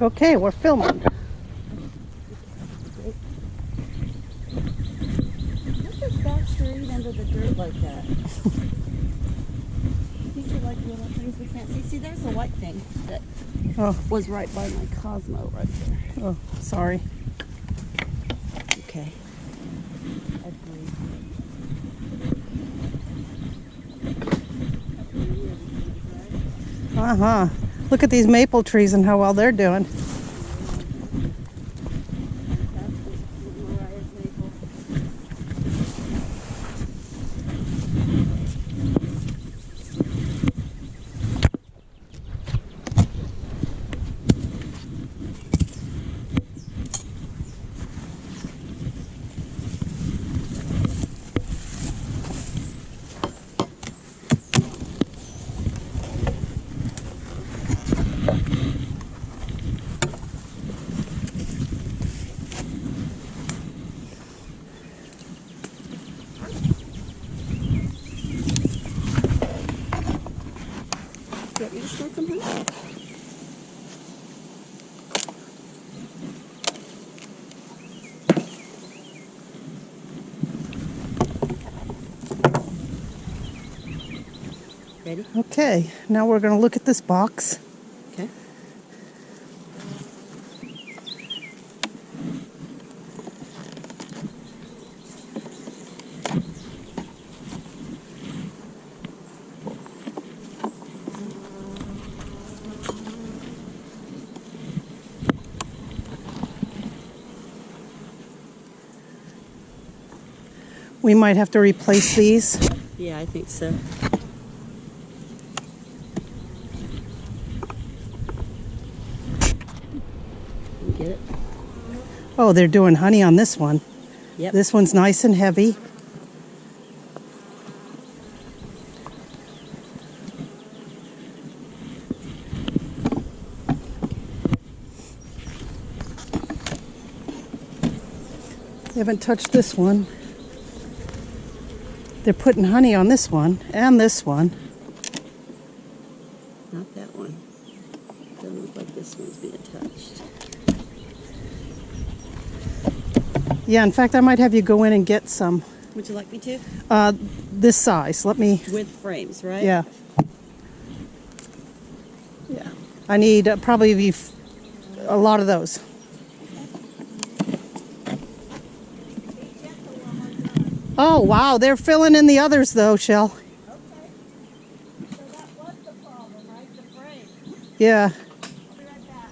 Okay, we're filming. What's this Baxter eat under the dirt like that? These are like little things we can't see. See, there's the white thing that was right by my Cosmo right there. Oh, sorry. Okay. I believe. Uh-huh. Look at these maple trees and how well they're doing. You want me to start them, honey? Ready? Okay, now we're going to look at this box. Okay. We might have to replace these. Yeah, I think so. You get it? Oh, they're doing honey on this one. Yep. This one's nice and heavy. They haven't touched this one. They're putting honey on this one and this one. Not that one. Doesn't look like this one's being touched. Yeah, in fact, I might have you go in and get some. Would you like me to? This size. Let me. With frames, right? Yeah. Yeah. I need probably a lot of those. Oh, wow. They're filling in the others, though, Shell. Okay. So that was the problem, right? The frame. Yeah. I'll be right back.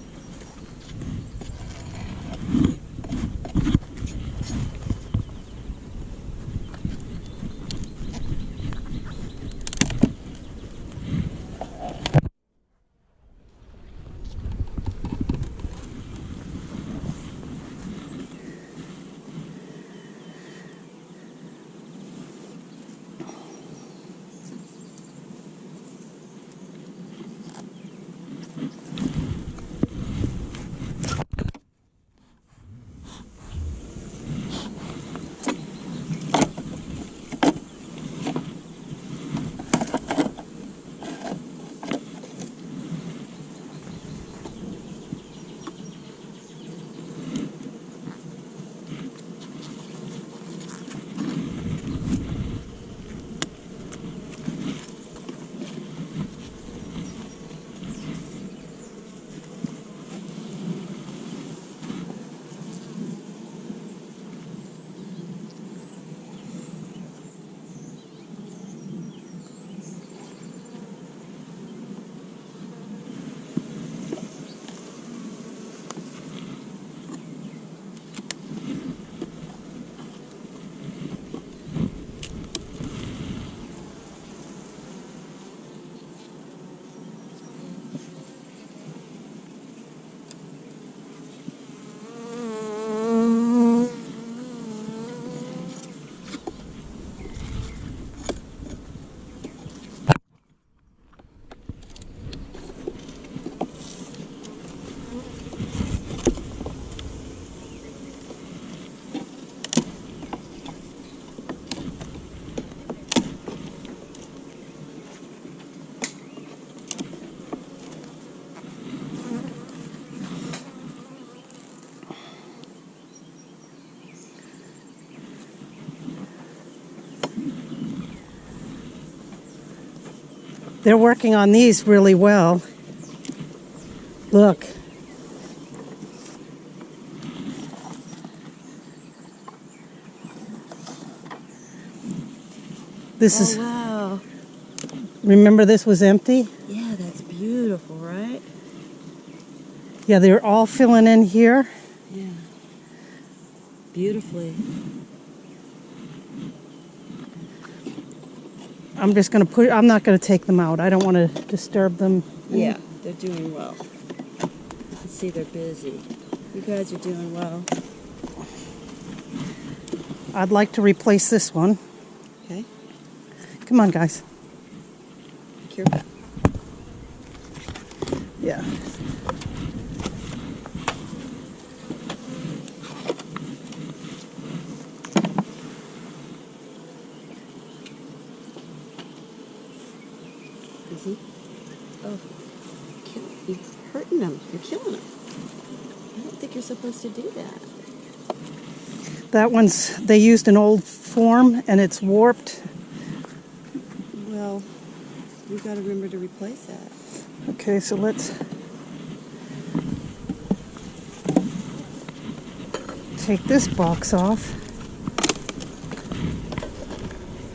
They're working on these really well. Look. This is, wow. remember this was empty? Yeah, that's beautiful, right? Yeah, they're all filling in here. Yeah. Beautifully. I'm just going to put, I'm not going to take them out. I don't want to disturb them. Yeah, they're doing well. You can see they're busy. You guys are doing well. I'd like to replace this one. Okay. Come on, guys. Cure back. Yeah. Busy? Oh, you're hurting them. You're killing them. I don't think you're supposed to do that. That one's, they used an old form and it's warped. Well, we've got to remember to replace that. Okay, so let's take this box off.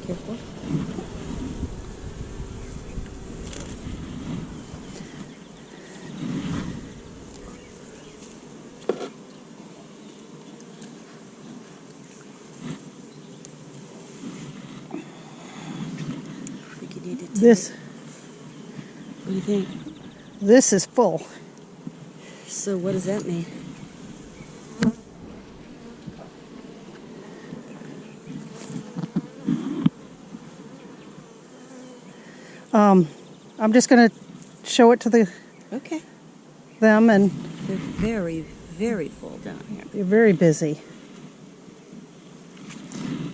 Careful. This, what do you think? this is full. So what does that mean? I'm just going to show it to Okay. them, and They're very, very full down here. they're very busy.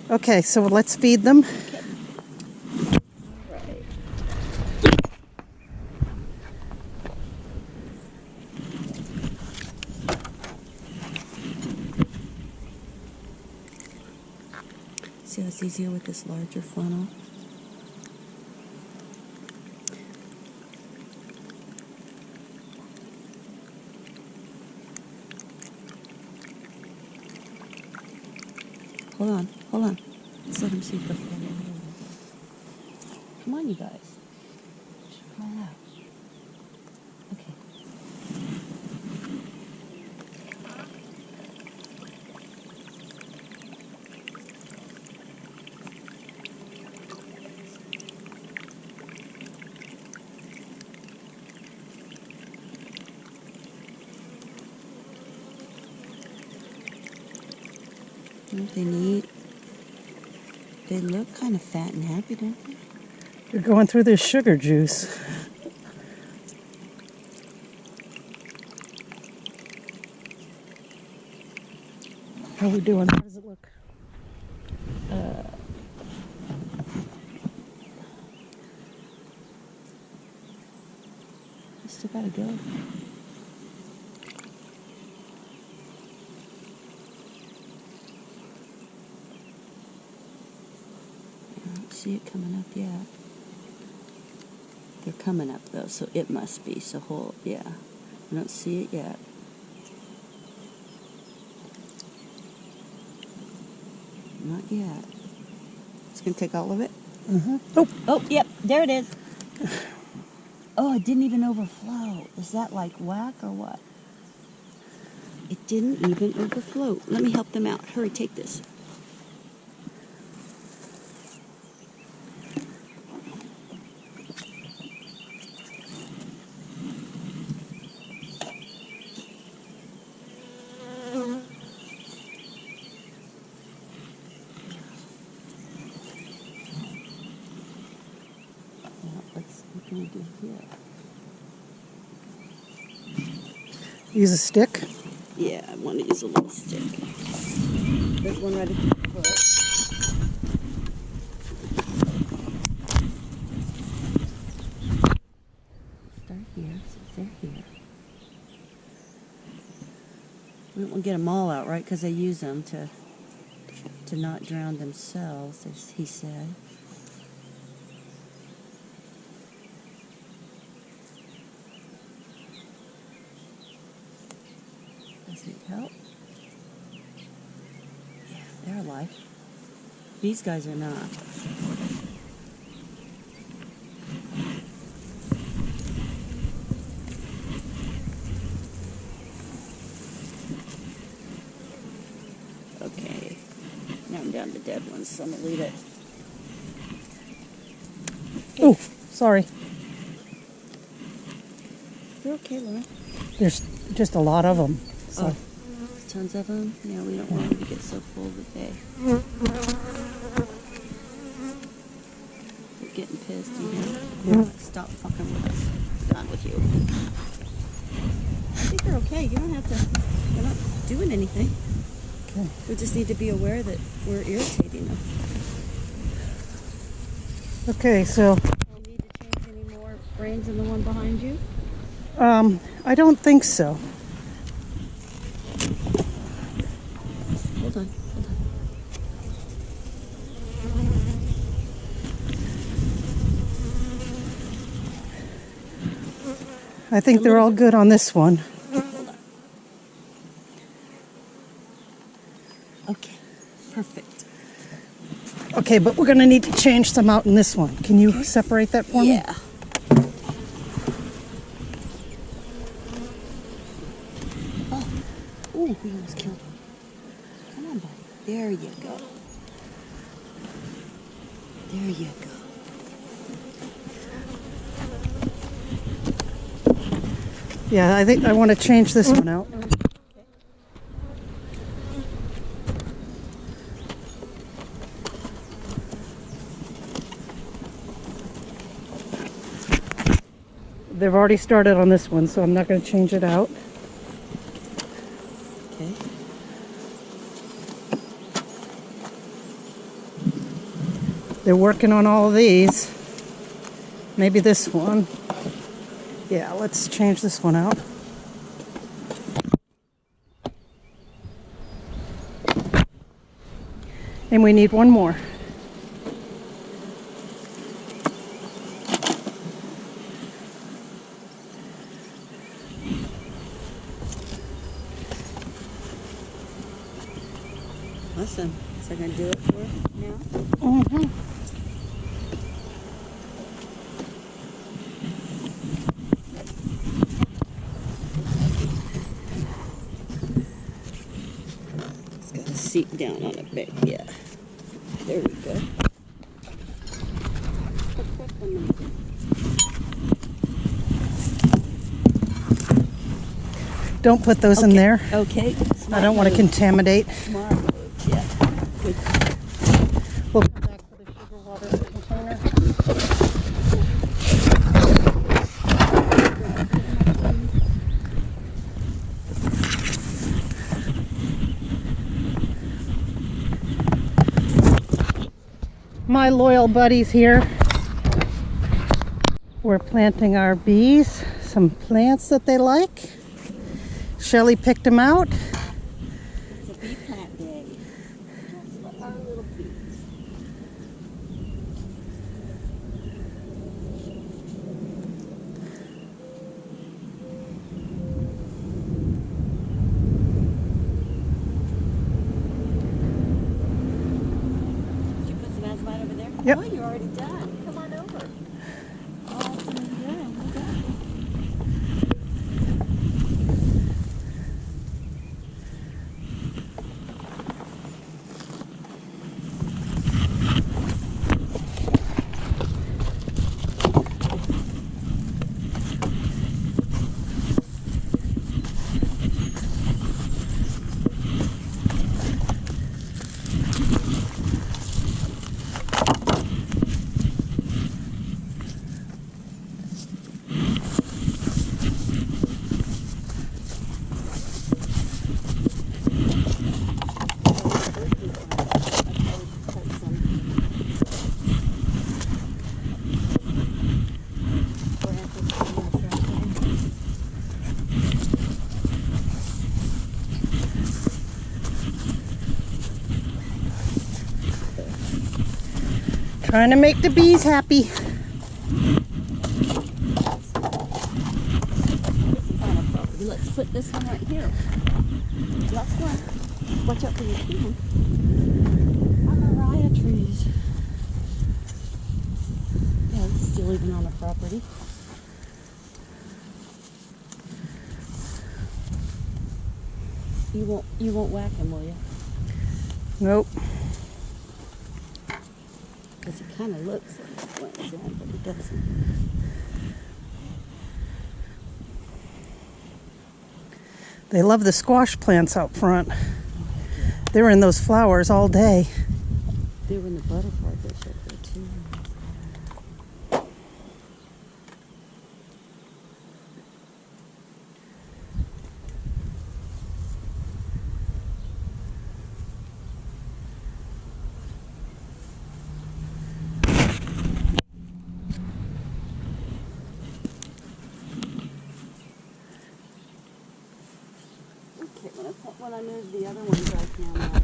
Okay, so let's feed them. Right. See how it's easier with this larger funnel? Hold on. Let's let him see the funnel. Come on, you guys. Come on out. Okay. Don't they need? They look kind of fat and happy, don't they? They're going through their sugar juice. How are we doing? How does it look? You still gotta go. I don't see it coming up yet. They're coming up though, so it must be. So hold, yeah. I don't see it yet. Not yet. It's gonna take all of it. Oh, yep, there it is. Oh, it didn't even overflow. Is that like whack or what? It didn't even overflow. Let me help them out. Hurry, take this. What can we do here? Use a stick. Yeah, I want to use a little stick. There's one ready for the foot. Start here, since they're here. We don't want to get them all out, right? Because they use them to not drown themselves, as he said. Does it help? Yeah, they're alive. These guys are not. Okay. Now I'm down to dead ones, so I'm gonna leave it. Oh, sorry. You're okay, Lauren. There's just a lot of them. So. Oh, tons of them? Yeah, we don't want them to get so full that they... They're getting pissed, you know? Stop fucking with us. We're done with you. I think they're okay. You don't have to... They're not doing anything. Okay. We just need to be aware that we're irritating them. Okay, so... Do you need to change any more brains in the one behind you? I don't think so. Hold on. I think they're all good on this one. Hold on. Okay, perfect. Okay, but we're going to need to change some out in this one. Can you separate that for me? Yeah. Oh, ooh, we almost killed one. Come on, buddy. There you go. There you go. Yeah, I think I want to change this one out. They've already started on this one, so I'm not going to change it out. Okay. They're working on all of these. Maybe this one. Yeah, let's change this one out. And we need one more. Awesome. Is that going to do it for now? Mm-hmm. It's got to seat down on it bit. Yeah. There we go. Don't put those in there. Okay. I don't want to contaminate. Smart move. Yeah. Good. We'll come back for the sugar water container. My loyal buddies here. We're planting our bees, some plants that they like. Shelly picked them out. It's a bee plant day. Just for our little bees. Did you put some azabite over there? Yep. Oh, you're already done. Come on over. Awesome. Yeah, well done. Trying to make the bees happy. This is on a property. Let's put this one right here. Last one. Watch out for your hand. Mariah trees. Yeah, it's still even on the property. You won't whack him, will you? Nope. Because he kind of looks like he blends in, but he doesn't. They love the squash plants out front. They were in those flowers all day. They were in the butterfly bush up there too. Okay, when I move the other ones, I can.